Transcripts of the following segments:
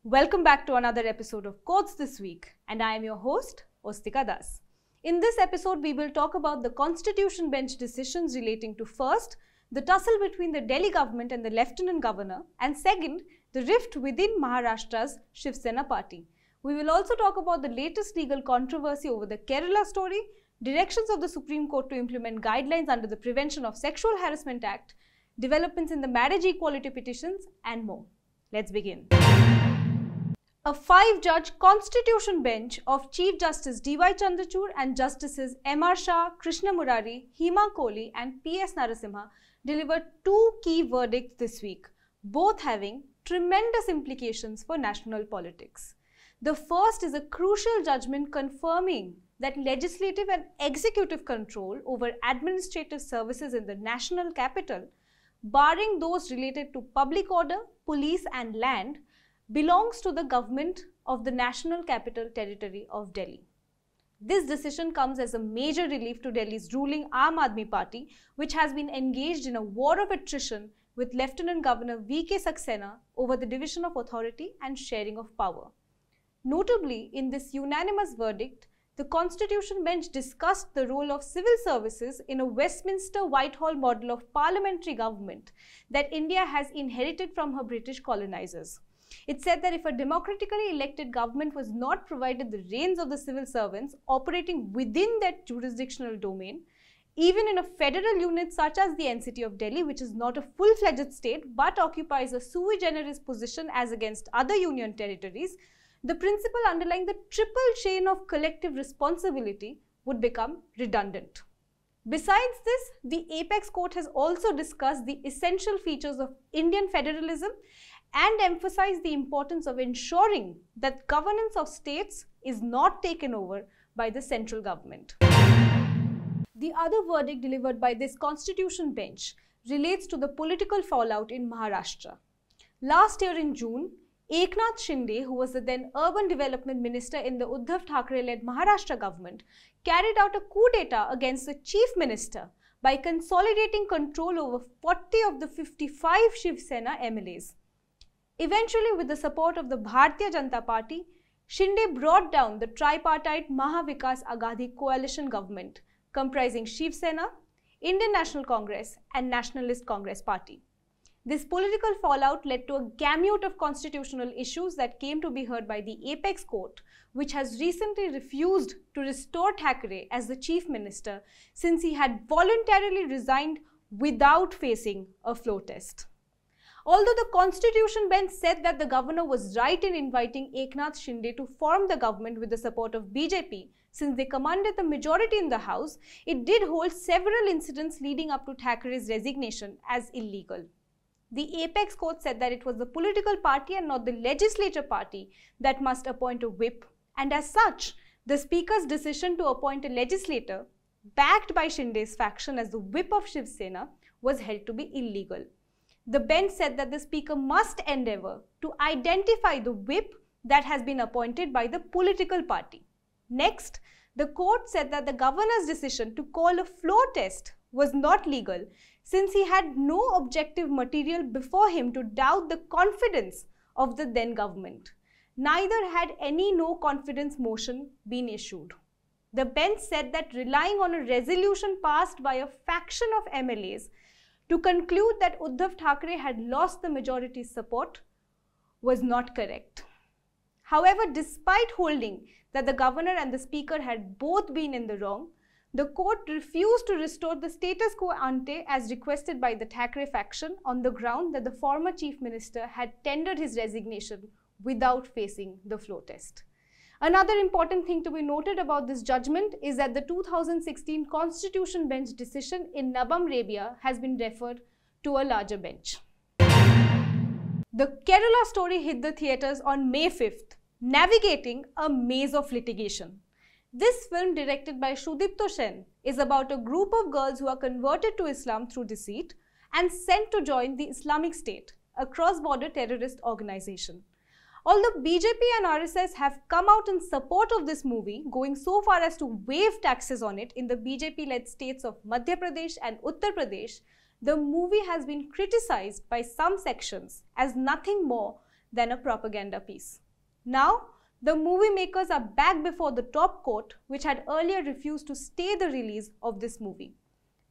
Welcome back to another episode of Courts This Week, and I am your host, Ostika Das. In this episode, we will talk about the Constitution Bench decisions relating to first, the tussle between the Delhi government and the Lieutenant Governor, and second, the rift within Maharashtra's Shiv Sena party. We will also talk about the latest legal controversy over the Kerala story, directions of the Supreme Court to implement guidelines under the Prevention of Sexual Harassment Act, developments in the marriage equality petitions, and more. Let's begin. A 5-judge Constitution Bench of Chief Justice D.Y. Chandrachud and Justices M.R. Shah, Krishna Murari, Hema Kohli and P.S. Narasimha delivered 2 key verdicts this week, both having tremendous implications for national politics. The first is a crucial judgment confirming that legislative and executive control over administrative services in the national capital, barring those related to public order, police and land, belongs to the government of the National Capital Territory of Delhi. This decision comes as a major relief to Delhi's ruling Aam Aadmi Party, which has been engaged in a war of attrition with Lieutenant Governor V.K. Saxena over the division of authority and sharing of power. Notably, in this unanimous verdict, the Constitution Bench discussed the role of civil services in a Westminster Whitehall model of parliamentary government that India has inherited from her British colonizers. It said that if a democratically elected government was not provided the reins of the civil servants operating within that jurisdictional domain, even in a federal unit such as the NCT of Delhi, which is not a full-fledged state but occupies a sui generis position as against other union territories, the principle underlying the triple chain of collective responsibility would become redundant. Besides this, the Apex Court has also discussed the essential features of Indian federalism and emphasized the importance of ensuring that governance of states is not taken over by the central government. The other verdict delivered by this Constitution Bench relates to the political fallout in Maharashtra. Last year in June, Eknath Shinde, who was the then Urban Development Minister in the Uddhav Thackeray-led Maharashtra government, carried out a coup d'etat against the Chief Minister by consolidating control over 40 of the 55 Shiv Sena MLAs. Eventually, with the support of the Bharatiya Janata Party, Shinde brought down the tripartite Maha Vikas Aghadi coalition government comprising Shiv Sena, Indian National Congress and Nationalist Congress Party. This political fallout led to a gamut of constitutional issues that came to be heard by the Apex Court, which has recently refused to restore Thackeray as the Chief Minister since he had voluntarily resigned without facing a floor test. Although the Constitution Bench said that the governor was right in inviting Eknath Shinde to form the government with the support of BJP, since they commanded the majority in the House, it did hold several incidents leading up to Thackeray's resignation as illegal. The Apex Court said that it was the political party and not the legislature party that must appoint a whip, and as such, the Speaker's decision to appoint a legislator, backed by Shinde's faction as the whip of Shiv Sena, was held to be illegal. The bench said that the Speaker must endeavour to identify the whip that has been appointed by the political party. Next, the court said that the governor's decision to call a floor test was not legal since he had no objective material before him to doubt the confidence of the then government. Neither had any no confidence motion been issued. The bench said that relying on a resolution passed by a faction of MLAs to conclude that Uddhav Thackeray had lost the majority's support was not correct. However, despite holding that the governor and the Speaker had both been in the wrong, the court refused to restore the status quo ante as requested by the Thackeray faction on the ground that the former Chief Minister had tendered his resignation without facing the floor test. Another important thing to be noted about this judgment is that the 2016 Constitution Bench decision in Nabam Rebia has been referred to a larger bench. The Kerala story hit the theatres on May 5th, navigating a maze of litigation. This film, directed by Sudipto Sen, is about a group of girls who are converted to Islam through deceit and sent to join the Islamic State, a cross-border terrorist organization. Although BJP and RSS have come out in support of this movie, going so far as to waive taxes on it in the BJP-led states of Madhya Pradesh and Uttar Pradesh, the movie has been criticized by some sections as nothing more than a propaganda piece. Now, the movie makers are back before the top court, which had earlier refused to stay the release of this movie.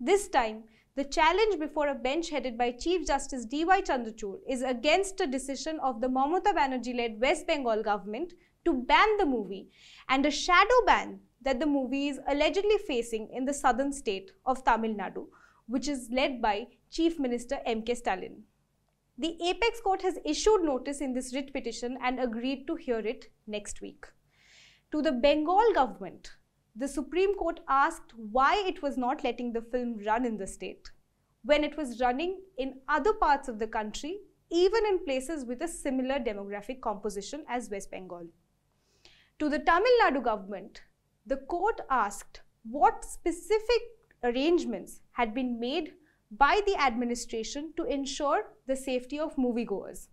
This time, the challenge before a bench headed by Chief Justice D.Y. Chandrachud is against a decision of the Mamata Banerjee-led West Bengal government to ban the movie and a shadow ban that the movie is allegedly facing in the southern state of Tamil Nadu, which is led by Chief Minister M.K. Stalin. The Apex Court has issued notice in this writ petition and agreed to hear it next week. To the Bengal government, the Supreme Court asked why it was not letting the film run in the state when it was running in other parts of the country, even in places with a similar demographic composition as West Bengal. To the Tamil Nadu government, the court asked what specific arrangements had been made by the administration to ensure the safety of moviegoers.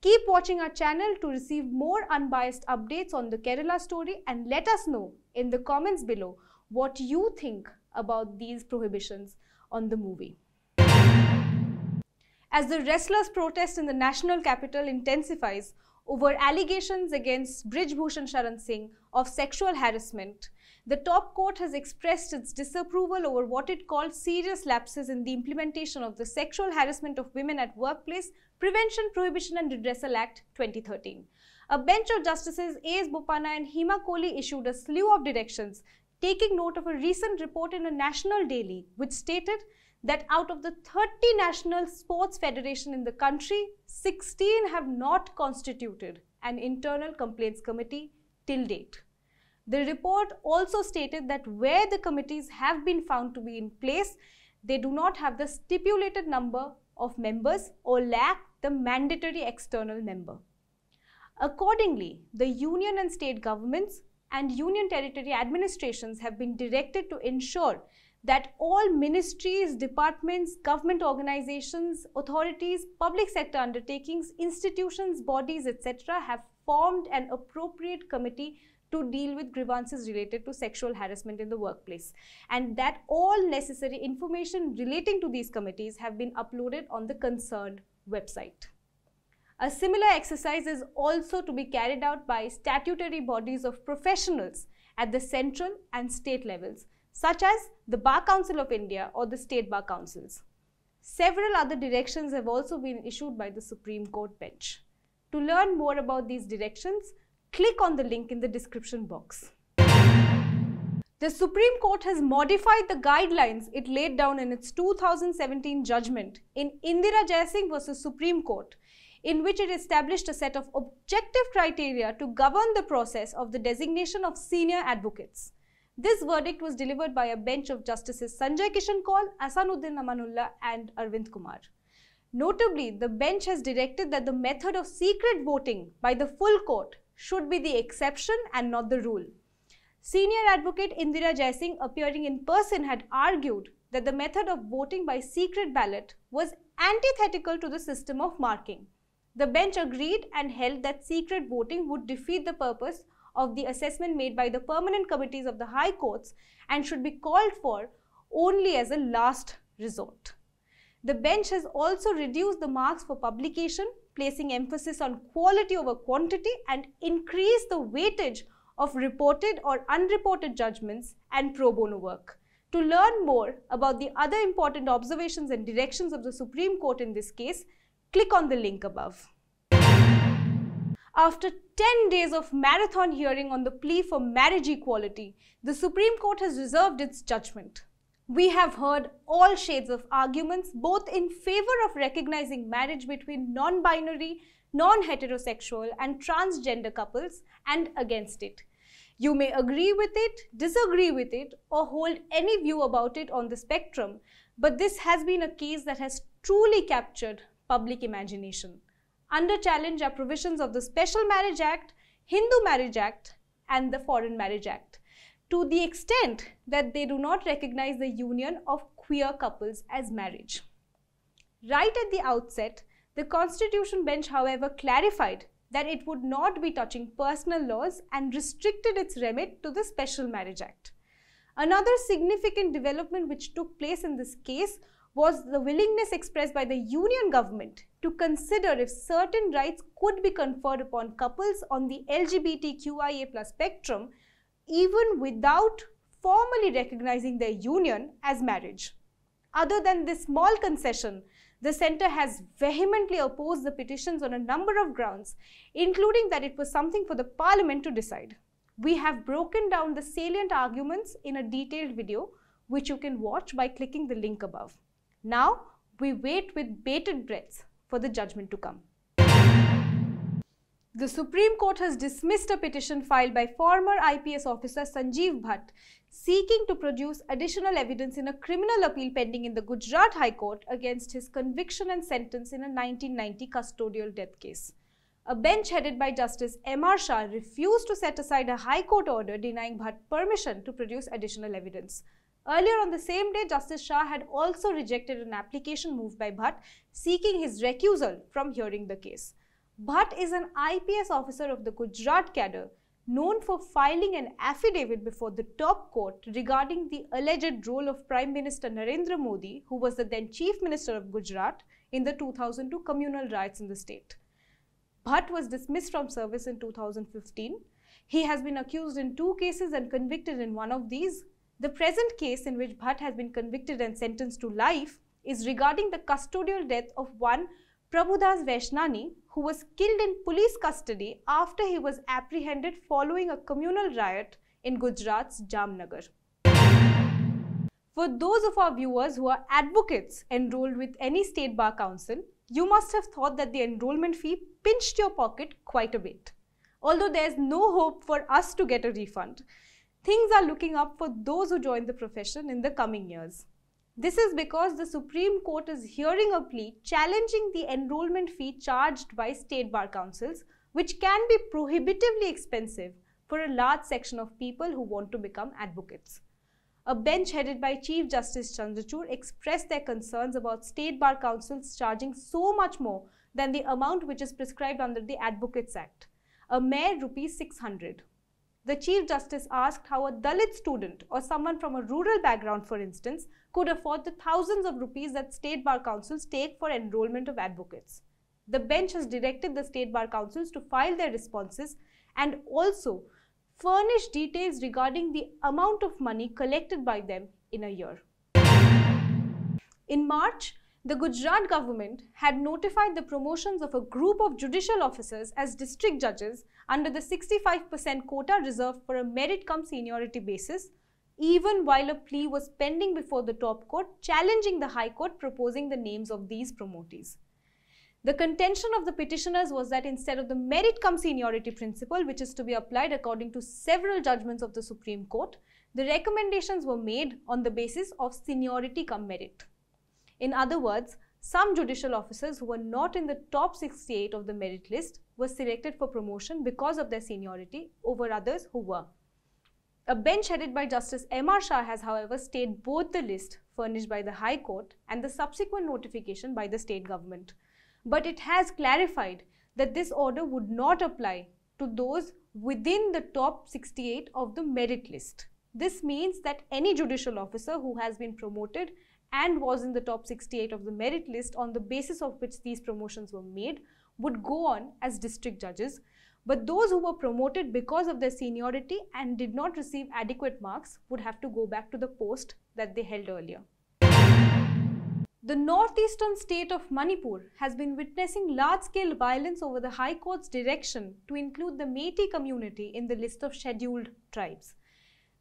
Keep watching our channel to receive more unbiased updates on the Kerala story, and let us know in the comments below what you think about these prohibitions on the movie. As the restless protest in the national capital intensifies over allegations against Brij Bhushan Sharan Singh of sexual harassment, the top court has expressed its disapproval over what it called serious lapses in the implementation of the Sexual Harassment of Women at Workplace Prevention, Prohibition and Redressal Act 2013. A bench of Justices A.S. Bopanna and Hima Kohli issued a slew of directions, taking note of a recent report in a national daily which stated that out of the 30 national sports federations in the country, 16 have not constituted an internal complaints committee till date. The report also stated that where the committees have been found to be in place, they do not have the stipulated number of members or lack the mandatory external member. Accordingly, the union and state governments and union territory administrations have been directed to ensure that all ministries, departments, government organizations, authorities, public sector undertakings, institutions, bodies, etc. have formed an appropriate committee to deal with grievances related to sexual harassment in the workplace, and that all necessary information relating to these committees have been uploaded on the concerned website. A similar exercise is also to be carried out by statutory bodies of professionals at the central and state levels, such as the Bar Council of India or the State Bar Councils. Several other directions have also been issued by the Supreme Court bench. To learn more about these directions, click on the link in the description box. The Supreme Court has modified the guidelines it laid down in its 2017 judgment in Indira Jaisingh versus Supreme Court, in which it established a set of objective criteria to govern the process of the designation of senior advocates. This verdict was delivered by a bench of Justices Sanjay Kishan Kaul, Ahsanuddin Amanullah and Arvind Kumar. Notably, the bench has directed that the method of secret voting by the full court should be the exception and not the rule. Senior advocate Indira Jaisingh, appearing in person, had argued that the method of voting by secret ballot was antithetical to the system of marking. The bench agreed and held that secret voting would defeat the purpose of the assessment made by the permanent committees of the high courts and should be called for only as a last resort. The bench has also reduced the marks for publication, placing emphasis on quality over quantity, and increased the weightage of reported or unreported judgments and pro bono work. To learn more about the other important observations and directions of the Supreme Court in this case, click on the link above. After 10 days of marathon hearing on the plea for marriage equality, the Supreme Court has reserved its judgment. We have heard all shades of arguments, both in favor of recognizing marriage between non-binary, non-heterosexual and transgender couples and against it. You may agree with it, disagree with it, or hold any view about it on the spectrum, but this has been a case that has truly captured public imagination. Under challenge are provisions of the Special Marriage Act, Hindu Marriage Act and the Foreign Marriage Act, to the extent that they do not recognize the union of queer couples as marriage. Right at the outset, the Constitution bench, however, clarified that it would not be touching personal laws and restricted its remit to the Special Marriage Act. Another significant development which took place in this case was the willingness expressed by the union government to consider if certain rights could be conferred upon couples on the LGBTQIA+ spectrum even without formally recognizing their union as marriage. Other than this small concession, the centre has vehemently opposed the petitions on a number of grounds, including that it was something for the Parliament to decide. We have broken down the salient arguments in a detailed video, which you can watch by clicking the link above. Now, we wait with bated breath for the judgment to come. The Supreme Court has dismissed a petition filed by former IPS officer Sanjeev Bhatt seeking to produce additional evidence in a criminal appeal pending in the Gujarat High Court against his conviction and sentence in a 1990 custodial death case. A bench headed by Justice M.R. Shah refused to set aside a High Court order denying Bhatt permission to produce additional evidence. Earlier on the same day, Justice Shah had also rejected an application moved by Bhatt seeking his recusal from hearing the case. Bhatt is an IPS officer of the Gujarat cadre, known for filing an affidavit before the top court regarding the alleged role of Prime Minister Narendra Modi, who was the then Chief Minister of Gujarat, in the 2002 communal riots in the state. Bhatt was dismissed from service in 2015. He has been accused in 2 cases and convicted in one of these. The present case in which Bhatt has been convicted and sentenced to life is regarding the custodial death of one Prabhudas Vaishnani, who was killed in police custody after he was apprehended following a communal riot in Gujarat's Jamnagar. For those of our viewers who are advocates enrolled with any state bar council, you must have thought that the enrollment fee pinched your pocket quite a bit. Although there is no hope for us to get a refund, things are looking up for those who join the profession in the coming years. This is because the Supreme Court is hearing a plea challenging the enrollment fee charged by state bar councils, which can be prohibitively expensive for a large section of people who want to become advocates. A bench headed by Chief Justice Chandrachud expressed their concerns about state bar councils charging so much more than the amount which is prescribed under the Advocates Act, a mere ₹600. The Chief Justice asked how a Dalit student or someone from a rural background, for instance, could afford the thousands of rupees that state bar councils take for enrollment of advocates. The bench has directed the state bar councils to file their responses and also furnish details regarding the amount of money collected by them in a year. In March, the Gujarat government had notified the promotions of a group of judicial officers as district judges under the 65% quota reserved for a merit-cum-seniority basis, even while a plea was pending before the top court challenging the High Court proposing the names of these promotees. The contention of the petitioners was that instead of the merit-cum-seniority principle, which is to be applied according to several judgments of the Supreme Court, the recommendations were made on the basis of seniority cum merit. In other words, some judicial officers who were not in the top 68 of the merit list were selected for promotion because of their seniority over others who were. A bench headed by Justice M.R. Shah has, however, stayed both the list furnished by the High Court and the subsequent notification by the state government. But it has clarified that this order would not apply to those within the top 68 of the merit list. This means that any judicial officer who has been promoted and was in the top 68 of the merit list on the basis of which these promotions were made would go on as district judges, but those who were promoted because of their seniority and did not receive adequate marks would have to go back to the post that they held earlier. The northeastern state of Manipur has been witnessing large-scale violence over the High Court's direction to include the Meitei community in the list of scheduled tribes.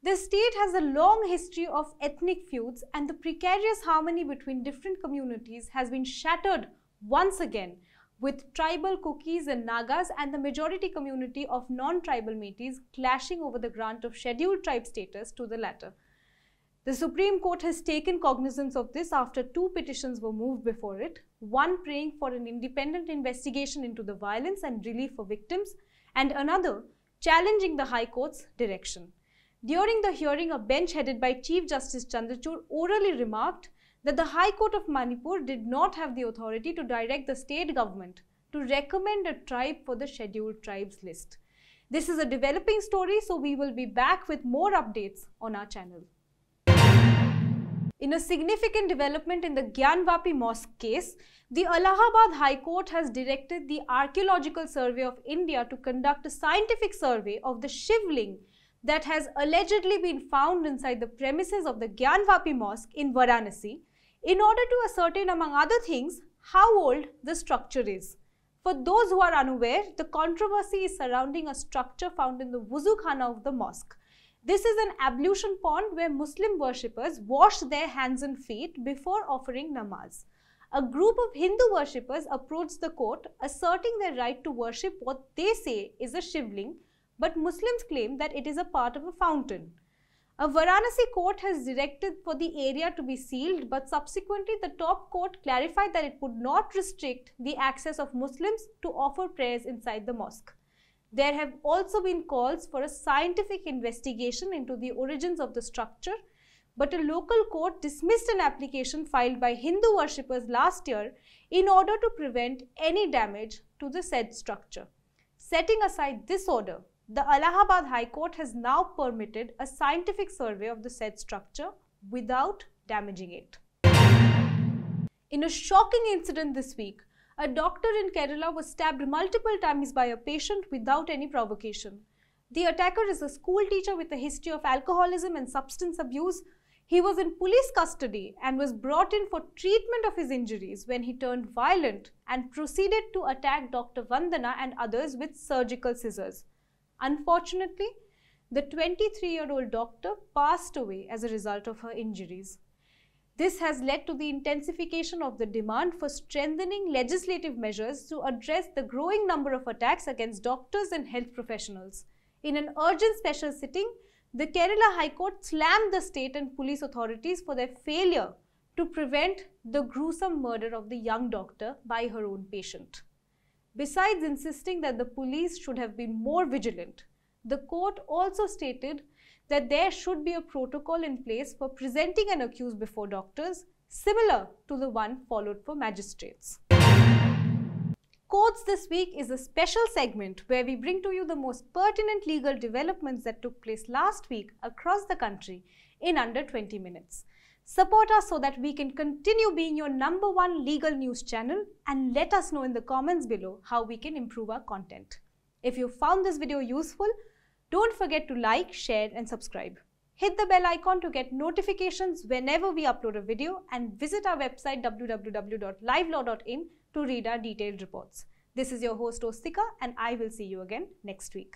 The state has a long history of ethnic feuds, and the precarious harmony between different communities has been shattered once again, with tribal Kukis and Nagas and the majority community of non-tribal Meiteis clashing over the grant of scheduled tribe status to the latter. The Supreme Court has taken cognizance of this after 2 petitions were moved before it, one praying for an independent investigation into the violence and relief for victims, and another challenging the High Court's direction. During the hearing, a bench headed by Chief Justice Chandrachud orally remarked that the High Court of Manipur did not have the authority to direct the state government to recommend a tribe for the scheduled tribes list. This is a developing story, so we will be back with more updates on our channel. In a significant development in the Gyanvapi Mosque case, the Allahabad High Court has directed the Archaeological Survey of India to conduct a scientific survey of the Shivling that has allegedly been found inside the premises of the Gyanvapi Mosque in Varanasi, in order to ascertain, among other things, how old the structure is. For those who are unaware, the controversy is surrounding a structure found in the wuzu khana of the mosque. This is an ablution pond where Muslim worshippers wash their hands and feet before offering namaz. A group of Hindu worshippers approached the court asserting their right to worship what they say is a Shivling, but Muslims claim that it is a part of a fountain. A Varanasi court has directed for the area to be sealed, but subsequently the top court clarified that it would not restrict the access of Muslims to offer prayers inside the mosque. There have also been calls for a scientific investigation into the origins of the structure, but a local court dismissed an application filed by Hindu worshippers last year in order to prevent any damage to the said structure. Setting aside this order, the Allahabad High Court has now permitted a scientific survey of the said structure without damaging it. In a shocking incident this week, a doctor in Kerala was stabbed multiple times by a patient without any provocation. The attacker is a school teacher with a history of alcoholism and substance abuse. He was in police custody and was brought in for treatment of his injuries when he turned violent and proceeded to attack Dr. Vandana and others with surgical scissors. Unfortunately, the 23-year-old doctor passed away as a result of her injuries. This has led to the intensification of the demand for strengthening legislative measures to address the growing number of attacks against doctors and health professionals. In an urgent special sitting, the Kerala High Court slammed the state and police authorities for their failure to prevent the gruesome murder of the young doctor by her own patient. Besides insisting that the police should have been more vigilant, the court also stated that there should be a protocol in place for presenting an accused before doctors, similar to the one followed for magistrates. Courts This Week is a special segment where we bring to you the most pertinent legal developments that took place last week across the country in under 20 minutes. Support us so that we can continue being your #1 legal news channel, and let us know in the comments below how we can improve our content. If you found this video useful, don't forget to like, share and subscribe. Hit the bell icon to get notifications whenever we upload a video, and visit our website www.livelaw.in to read our detailed reports. This is your host Ostika, and I will see you again next week.